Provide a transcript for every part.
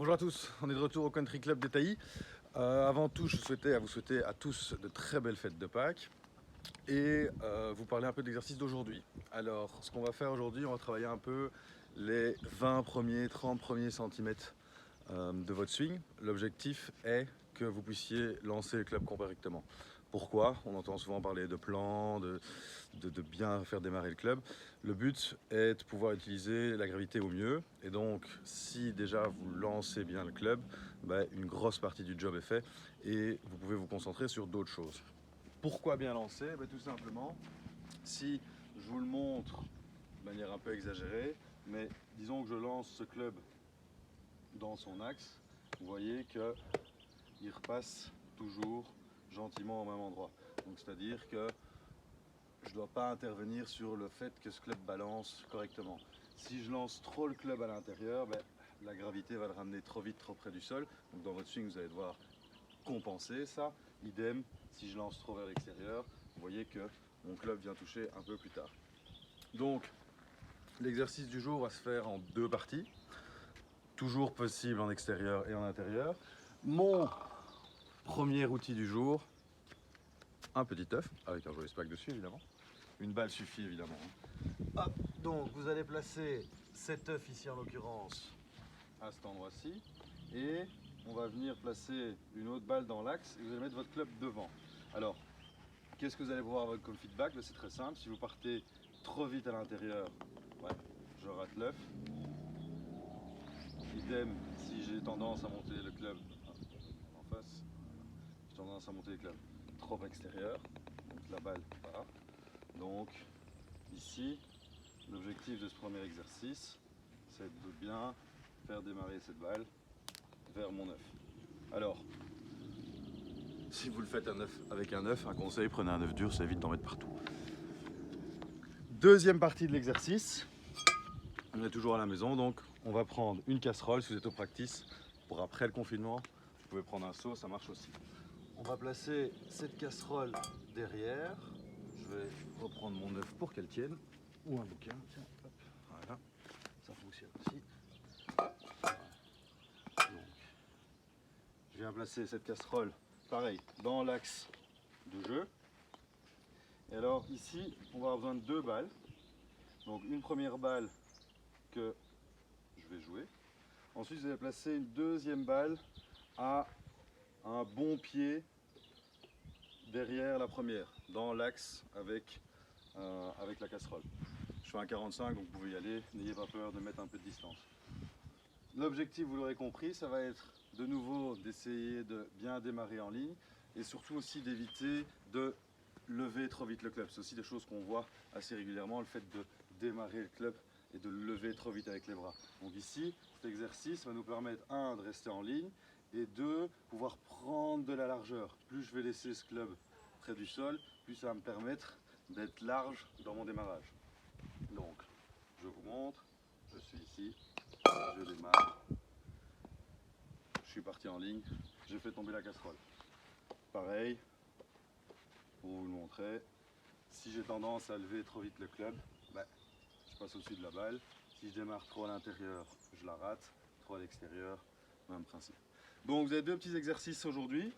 Bonjour à tous, on est de retour au Country Club d'Étailly. Avant tout, je souhaitais vous souhaiter à tous de très belles fêtes de Pâques et vous parler un peu de l'exercice d'aujourd'hui. Alors, ce qu'on va faire aujourd'hui, on va travailler un peu les 20 premiers, 30 premiers centimètres de votre swing. L'objectif est que vous puissiez lancer le club correctement. Pourquoi? On entend souvent parler de plan, de bien faire démarrer le club. Le but est de pouvoir utiliser la gravité au mieux. Et donc, si déjà vous lancez bien le club, une grosse partie du job est fait et vous pouvez vous concentrer sur d'autres choses. Pourquoi bien lancer? Tout simplement, si je vous le montre de manière un peu exagérée, mais disons que je lance ce club dans son axe, vous voyez qu'il repasse toujours gentiment au même endroit. Donc c'est-à-dire que je ne dois pas intervenir sur le fait que ce club balance correctement. Si je lance trop le club à l'intérieur, la gravité va le ramener trop vite, trop près du sol. Donc dans votre swing, vous allez devoir compenser ça. Idem, si je lance trop vers l'extérieur, vous voyez que mon club vient toucher un peu plus tard. Donc l'exercice du jour va se faire en deux parties. Toujours possible en extérieur et en intérieur. Mon premier outil du jour, un petit œuf avec un joli spack dessus évidemment. Une balle suffit évidemment. Hop, donc vous allez placer cet œuf ici en l'occurrence à cet endroit-ci et on va venir placer une autre balle dans l'axe et vous allez mettre votre club devant. Alors, qu'est-ce que vous allez pouvoir avoir comme feedback? C'est très simple, si vous partez trop vite à l'intérieur, je rate l'œuf. Idem, si j'ai tendance à monter le club en face, j'ai tendance à monter le club trop extérieur, donc la balle part. Donc ici, l'objectif de ce premier exercice, c'est de bien faire démarrer cette balle vers mon œuf. Alors, si vous le faites avec un œuf, un conseil, prenez un œuf dur, ça évite d'en mettre partout. Deuxième partie de l'exercice, on est toujours à la maison, donc on va prendre une casserole, si vous êtes au practice, pour après le confinement, vous pouvez prendre un seau, ça marche aussi. On va placer cette casserole derrière, je vais reprendre mon œuf pour qu'elle tienne, ou un bouquin, tiens, hop, voilà, ça fonctionne aussi. Donc, je viens placer cette casserole, pareil, dans l'axe de jeu. Et alors ici, on va avoir besoin de deux balles. Donc une première balle que je vais jouer. Ensuite, vous allez placer une deuxième balle à un bon pied derrière la première, dans l'axe avec la casserole. Je fais un 45, donc vous pouvez y aller, n'ayez pas peur de mettre un peu de distance. L'objectif, vous l'aurez compris, ça va être de nouveau d'essayer de bien démarrer en ligne et surtout aussi d'éviter de lever trop vite le club. C'est aussi des choses qu'on voit assez régulièrement, le fait de démarrer le club et de le lever trop vite avec les bras. Donc ici, cet exercice va nous permettre, un, de rester en ligne et deux, pouvoir prendre de la largeur. Plus je vais laisser ce club près du sol, plus ça va me permettre d'être large dans mon démarrage. Donc, je vous montre, je suis ici, je démarre, je suis parti en ligne, je fais tomber la casserole. Pareil, pour vous le montrer, si j'ai tendance à lever trop vite le club, je passe au-dessus de la balle. Si je démarre trop à l'intérieur, je la rate, trop à l'extérieur, même principe. Donc vous avez deux petits exercices aujourd'hui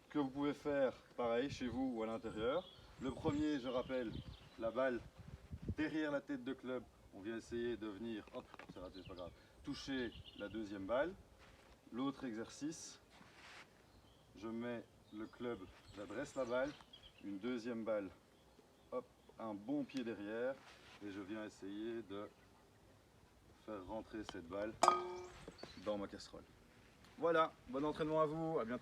que vous pouvez faire pareil chez vous ou à l'intérieur. Le premier, je rappelle, la balle derrière la tête de club, on vient essayer de venir, hop, c'est raté, c'est pas grave, toucher la deuxième balle. L'autre exercice, je mets le club, j'adresse la balle, une deuxième balle, hop, un bon pied derrière et je viens essayer de faire rentrer cette balle dans ma casserole. Voilà, bon entraînement à vous, à bientôt.